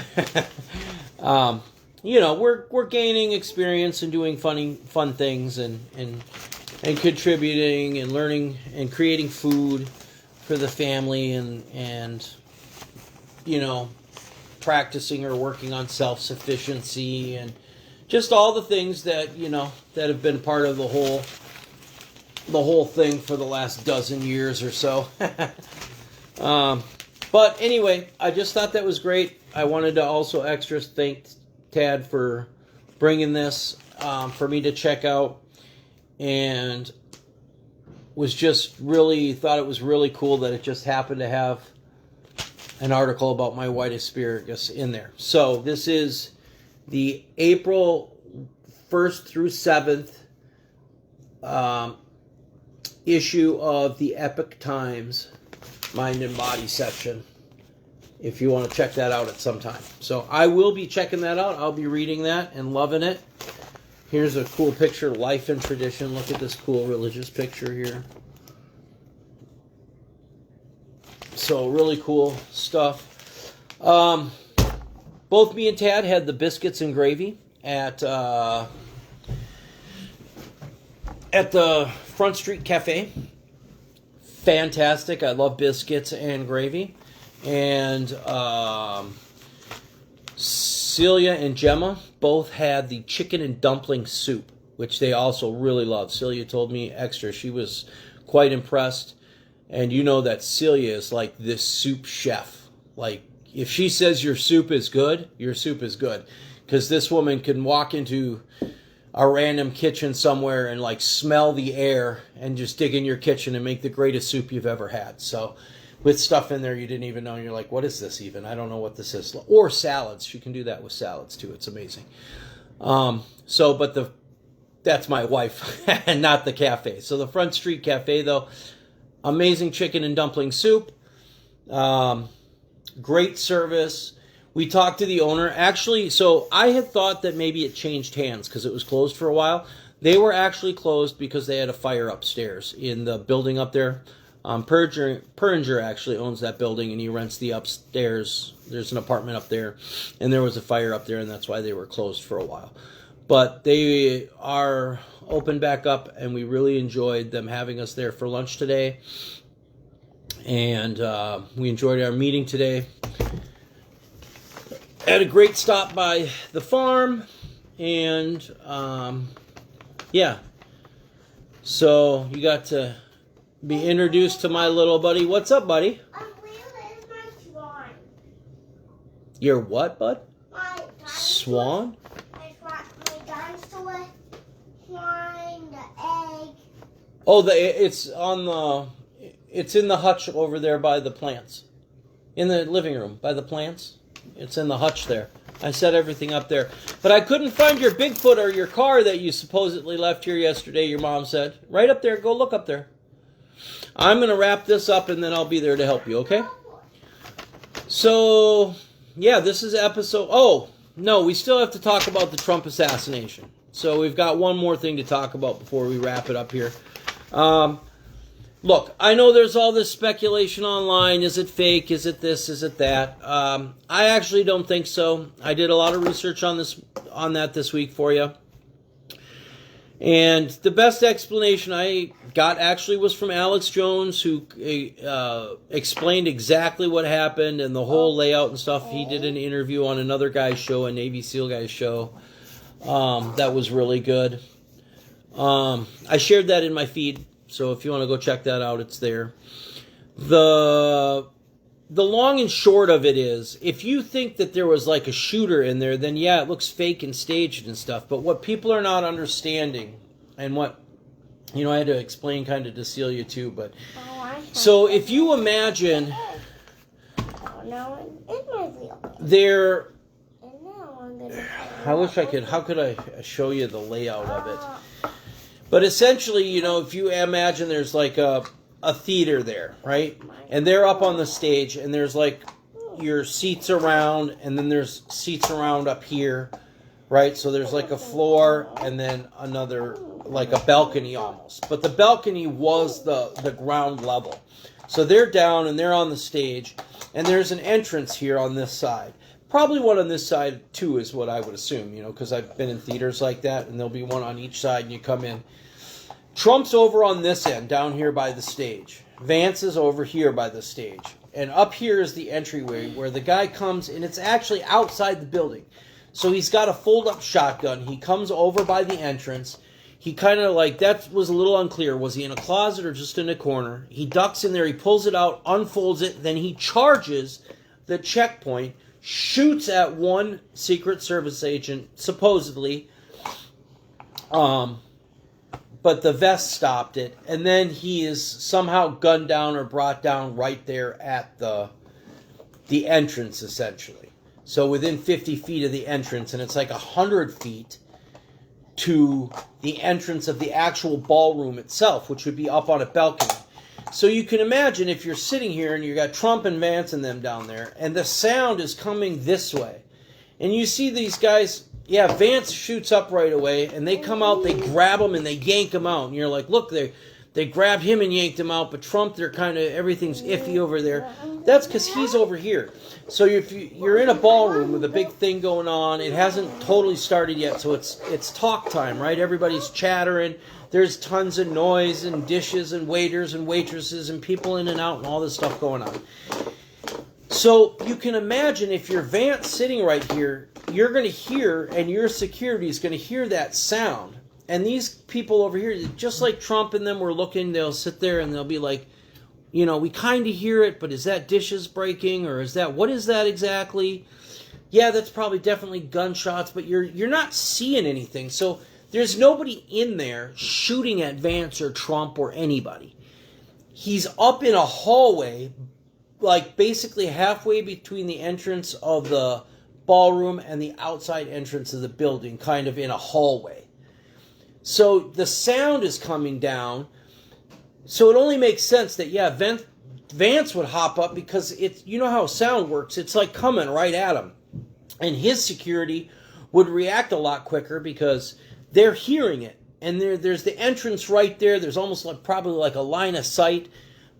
We're gaining experience and doing fun things and contributing and learning and creating food for the family and practicing or working on self-sufficiency and just all the things that that have been part of the whole thing for the last dozen years or so. But anyway, I just thought that was great. I wanted to also extra thank Tad for bringing this for me to check out, and was just really thought it was really cool that it just happened to have an article about my white asparagus in there. So this is the April 1st through 7th issue of the Epic Times Mind and Body section, if you want to check that out at some time. So I will be checking that out. I'll be reading that and loving it. Here's a cool picture, Life and Tradition. Look at this cool religious picture here. So really cool stuff. Both me and Tad had the biscuits and gravy at the Front Street Cafe. Fantastic. I love biscuits and gravy. And Celia and Gemma both had the chicken and dumpling soup, which they also really loved. Celia told me extra. She was quite impressed. And you know that Celia is like this soup chef. Like, if she says your soup is good, your soup is good. Because this woman can walk into a random kitchen somewhere and like smell the air and just dig in your kitchen and make the greatest soup you've ever had. So with stuff in there you didn't even know, and you're like, what is this even? I don't know what this is. Or salads. She can do that with salads too. It's amazing. That's my wife and not the cafe. So the Front Street Cafe, though, amazing chicken and dumpling soup. Great service. We talked to the owner. Actually, so I had thought that maybe it changed hands because it was closed for a while. They were actually closed because they had a fire upstairs in the building up there. Perringer actually owns that building, and he rents the upstairs. There's an apartment up there, and there was a fire up there, and that's why they were closed for a while. But they are open back up, and we really enjoyed them having us there for lunch today. And we enjoyed our meeting today. Had a great stop by the farm, and yeah. So you got to be introduced to my little buddy. What's up, buddy? Where is my swan? Your what, bud? My Swan? My dinosaur swan, the egg. Oh, it's in the hutch over there by the plants. In the living room by the plants. It's in the hutch there. I set everything up there. But I couldn't find your Bigfoot or your car that you supposedly left here yesterday, your mom said. Right up there. Go look up there. I'm going to wrap this up and then I'll be there to help you, okay? So, yeah, this is episode... Oh, no, we still have to talk about the Trump assassination. So we've got one more thing to talk about before we wrap it up here. look, I know there's all this speculation online. Is it fake? Is it this? Is it that? I actually don't think so. I did a lot of research on that this week for you. And the best explanation I got actually was from Alex Jones, who explained exactly what happened and the whole layout and stuff. He did an interview on another guy's show, a Navy SEAL guy's show. That was really good. I shared that in my feed, so if you want to go check that out, it's there. The long and short of it is, if you think that there was like a shooter in there, then yeah, it looks fake and staged and stuff. But what people are not understanding, and what, I had to explain kind of to Celia too, but so if you imagine there, how could I show you the layout of it? But essentially, if you imagine there's like a theater there, right? And they're up on the stage, and there's like your seats around, and then there's seats around up here, right? So there's like a floor, and then another, like a balcony almost. But the balcony was the ground level. So they're down, and they're on the stage, and there's an entrance here on this side. Probably one on this side, too, is what I would assume, because I've been in theaters like that, and there'll be one on each side, and you come in. Trump's over on this end, down here by the stage. Vance is over here by the stage. And up here is the entryway where the guy comes, and it's actually outside the building. So he's got a fold-up shotgun. He comes over by the entrance. He kind of that was a little unclear. Was he in a closet or just in a corner? He ducks in there, he pulls it out, unfolds it, then he charges the checkpoint, shoots at one Secret Service agent, supposedly, but the vest stopped it, and then he is somehow gunned down or brought down right there at the entrance, essentially. So within 50 feet of the entrance, and it's like 100 feet to the entrance of the actual ballroom itself, which would be up on a balcony. So you can imagine if you're sitting here and you got Trump and Vance and them down there, and the sound is coming this way, and you see these guys. Yeah, Vance shoots up right away, and they come out, they grab him, and they yank him out. And you're like, look, they grabbed him and yanked him out, but Trump, they're kind of, everything's iffy over there. That's because he's over here. So if you're in a ballroom with a big thing going on, it hasn't totally started yet, so it's talk time, right? Everybody's chattering. There's tons of noise and dishes and waiters and waitresses and people in and out and all this stuff going on. So you can imagine if you're Vance sitting right here, you're going to hear, and your security is going to hear that sound. And these people over here, just like Trump and them were looking, they'll sit there and they'll be like, we kind of hear it, but is that dishes breaking, or what is that exactly? Yeah, that's probably definitely gunshots, but you're not seeing anything. So there's nobody in there shooting at Vance or Trump or anybody. He's up in a hallway, like basically halfway between the entrance of the ballroom and the outside entrance of the building, kind of in a hallway. So the sound is coming down. So it only makes sense that, yeah, Vance would hop up, because it's, how sound works. It's like coming right at him. And his security would react a lot quicker because they're hearing it. And there's the entrance right there. There's almost probably like a line of sight.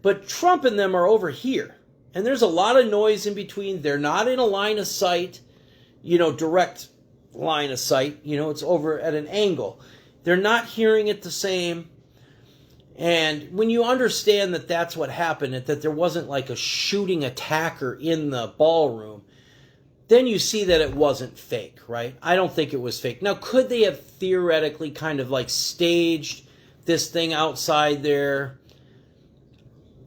But Trump and them are over here. And there's a lot of noise in between. They're not in a line of sight, direct line of sight. It's over at an angle. They're not hearing it the same. And when you understand that that's what happened, that there wasn't like a shooting attacker in the ballroom, then you see that it wasn't fake, right? I don't think it was fake. Now, could they have theoretically kind of like staged this thing outside there?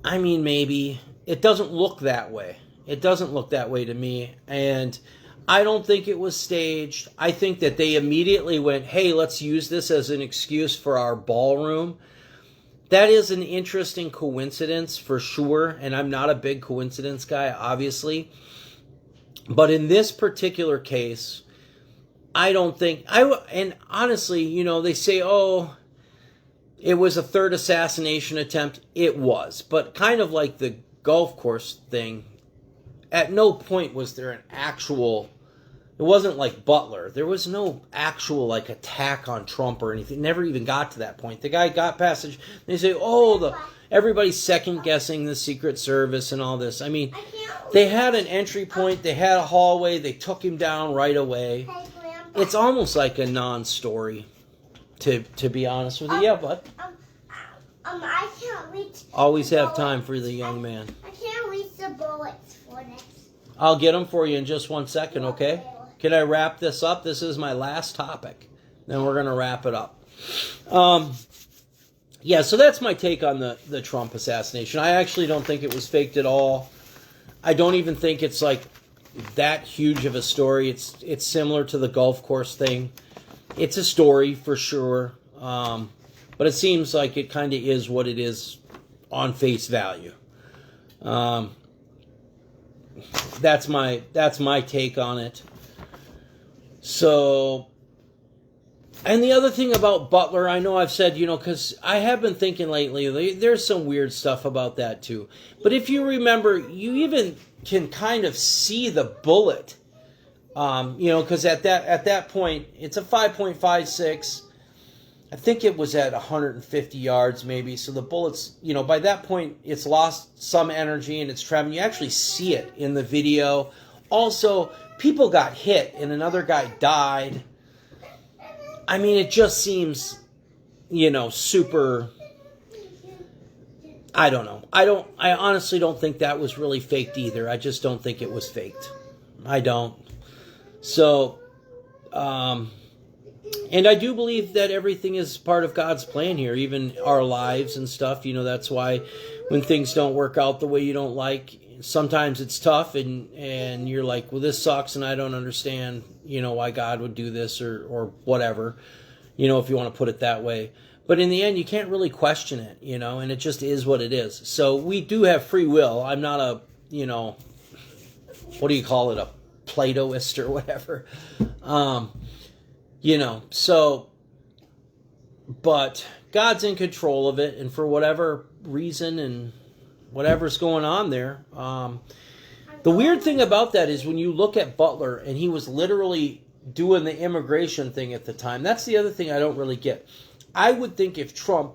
I mean, maybe. It doesn't look that way. It doesn't look that way to me. And I don't think it was staged. I think that they immediately went, hey, let's use this as an excuse for our ballroom. That is an interesting coincidence for sure. And I'm not a big coincidence guy, obviously. But in this particular case, I don't think, and honestly, they say, oh, it was a third assassination attempt. It was. But kind of like the golf course thing, at no point was there an actual It wasn't like Butler. There was no actual like attack on Trump or anything. It never even got to that point. The guy got passage. They say, everybody's second guessing the Secret Service and all this. I mean, they had an entry point. They had a hallway. They took him down right away. Hey, Grandpa. It's almost like a non-story, to be honest with you. Yeah, bud. I can't reach. Always have time for the young man. I can't reach the bullets for this. I'll get them for you in just 1 second, okay? Can I wrap this up? This is my last topic. Then we're going to wrap it up. Yeah, so that's my take on the Trump assassination. I actually don't think it was faked at all. I don't even think it's like that huge of a story. It's similar to the golf course thing. It's a story for sure. But it seems like it kind of is what it is on face value. That's my take on it. So, and the other thing about Butler, I know I've said, because I have been thinking lately, there's some weird stuff about that too. But if you remember, you even can kind of see the bullet, because at that point, it's a 5.56. I think it was at 150 yards maybe. So the bullets, by that point, it's lost some energy and it's traveling. You actually see it in the video. Also, people got hit and another guy died. I mean, it just seems, super, I don't know. I honestly don't think that was really faked either. I just don't think it was faked. I don't. So, and I do believe that everything is part of God's plan here, even our lives and stuff. That's why when things don't work out the way you don't like, sometimes it's tough and you're like, well, this sucks and I don't understand, why God would do this or whatever, if you want to put it that way. But in the end, you can't really question it, and it just is what it is. So we do have free will. I'm not a, what do you call it, a Platoist or whatever. But God's in control of it, and for whatever reason and whatever's going on there. The weird thing about that is when you look at Butler, and he was literally doing the immigration thing at the time. That's the other thing I don't really get. I would think if Trump,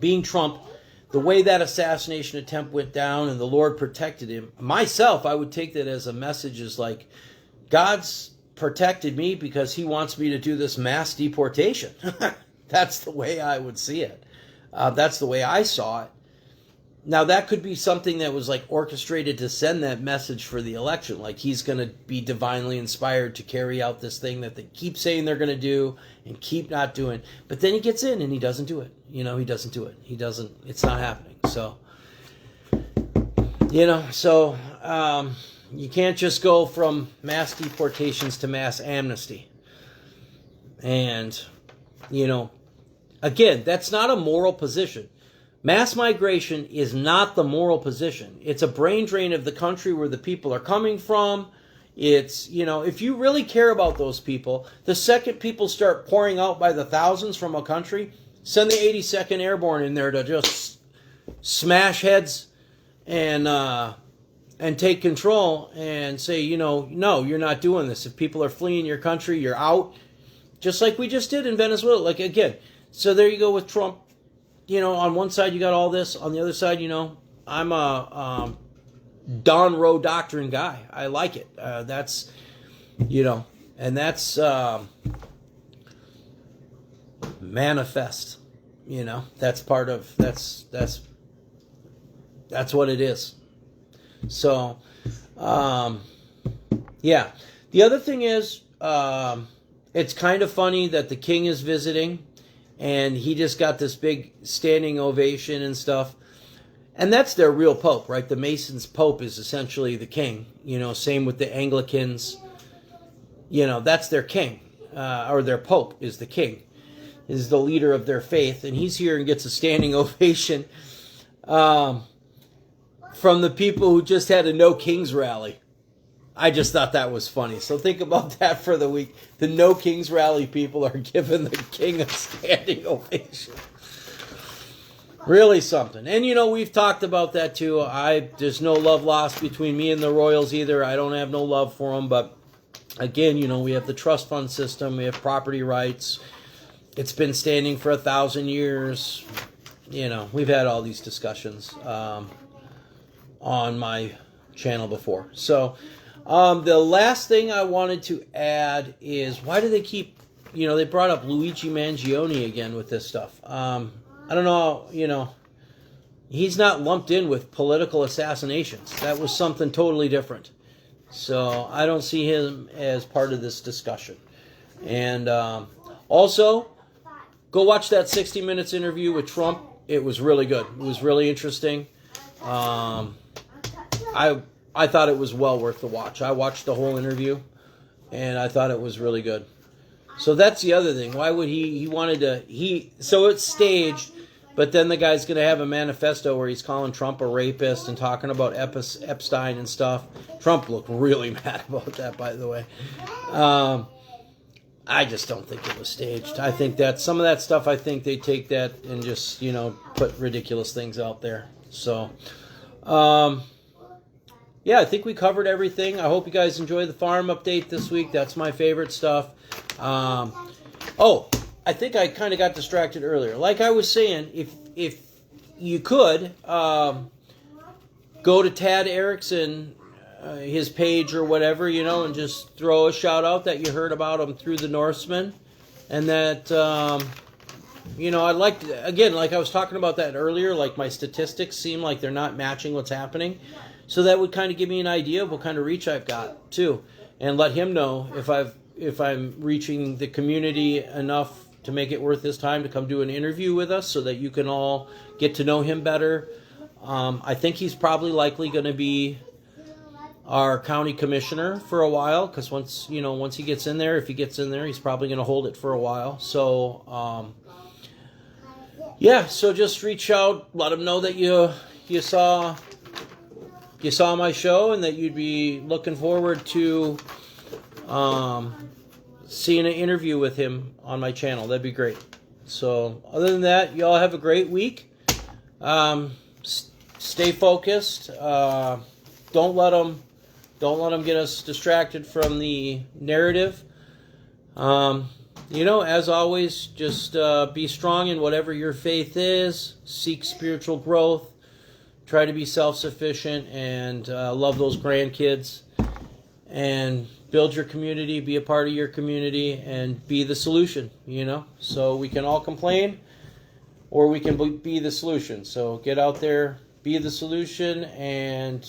being Trump, the way that assassination attempt went down and the Lord protected him, myself, I would take that as a message is like, God's protected me because he wants me to do this mass deportation. That's the way I would see it. That's the way I saw it. Now, that could be something that was like orchestrated to send that message for the election. Like he's going to be divinely inspired to carry out this thing that they keep saying they're going to do and keep not doing. But then he gets in and he doesn't do it. He doesn't do it. It's not happening. So, you can't just go from mass deportations to mass amnesty. And, again, that's not a moral position. Mass migration is not the moral position. It's a brain drain of the country where the people are coming from. It's, if you really care about those people, the second people start pouring out by the thousands from a country, send the 82nd Airborne in there to just smash heads and take control and say, no, you're not doing this. If people are fleeing your country, you're out. Just like we just did in Venezuela. Like, again, so there you go with Trump. On one side you got all this. On the other side, I'm a Don Rowe doctrine guy. I like it. That's, and that's manifest. That's part of, that's what it is. So, yeah. The other thing is, it's kind of funny that the king is visiting. And he just got this big standing ovation and stuff. And that's their real pope, right? The Masons' pope is essentially the king. Same with the Anglicans. That's their king. Or their pope is the king. Is the leader of their faith. And he's here and gets a standing ovation from the people who just had a No Kings rally. I just thought that was funny. So think about that for the week. The No Kings rally people are giving the king a standing ovation. Really something. And we've talked about that too. There's no love lost between me and the Royals either. I don't have no love for them, but again, we have the trust fund system, we have property rights. It's been standing for 1,000 years. We've had all these discussions on my channel before. So the last thing I wanted to add is, why do they keep, they brought up Luigi Mangione again with this stuff. I don't know, he's not lumped in with political assassinations. That was something totally different. So I don't see him as part of this discussion. And also, go watch that 60 Minutes interview with Trump. It was really good. It was really interesting. I thought it was well worth the watch. I watched the whole interview, and I thought it was really good. So that's the other thing. Why would he wanted to, so it's staged, but then the guy's going to have a manifesto where he's calling Trump a rapist and talking about Epstein and stuff. Trump looked really mad about that, by the way. I just don't think it was staged. I think that some of that stuff, I think they take that and just, put ridiculous things out there. So, yeah, I think we covered everything. I hope you guys enjoyed the farm update this week. That's my favorite stuff. I think I kind of got distracted earlier. Like I was saying, if you could, go to Tad Erickson, his page or whatever, and just throw a shout out that you heard about him through the Norseman. And that, I'd like to, again, like I was talking about that earlier, like my statistics seem like they're not matching what's happening. So that would kind of give me an idea of what kind of reach I've got too. And let him know if I'm reaching the community enough to make it worth his time to come do an interview with us so that you can all get to know him better. I think he's probably likely going to be our county commissioner for a while, because once he gets in there, if he gets in there, he's probably going to hold it for a while. So, so just reach out, let him know that you saw my show and that you'd be looking forward to seeing an interview with him on my channel. That'd be great. So other than that, y'all have a great week. Stay focused. Don't let them get us distracted from the narrative. As always, just be strong in whatever your faith is. Seek spiritual growth. Try to be self-sufficient and love those grandkids. And build your community, be a part of your community, and be the solution, So we can all complain, or we can be the solution. So get out there, be the solution, and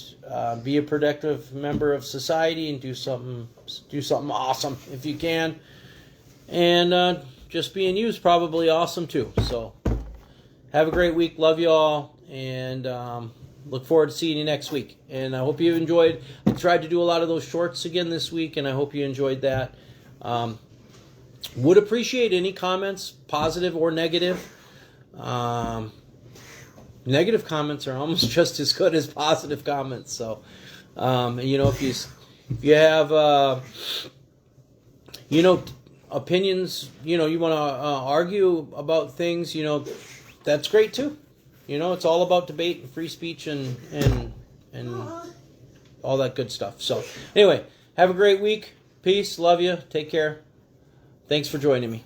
be a productive member of society, and do something awesome if you can. And just being you is probably awesome too. So have a great week. Love you all, and look forward to seeing you next week. And I hope you enjoyed. I tried to do a lot of those shorts again this week, and I hope you enjoyed that. Would appreciate any comments, positive or negative. Negative comments are almost just as good as positive comments. So, if you have, opinions, you want to argue about things, that's great too. It's all about debate and free speech and all that good stuff. So anyway, have a great week. Peace. Love you. Take care. Thanks for joining me.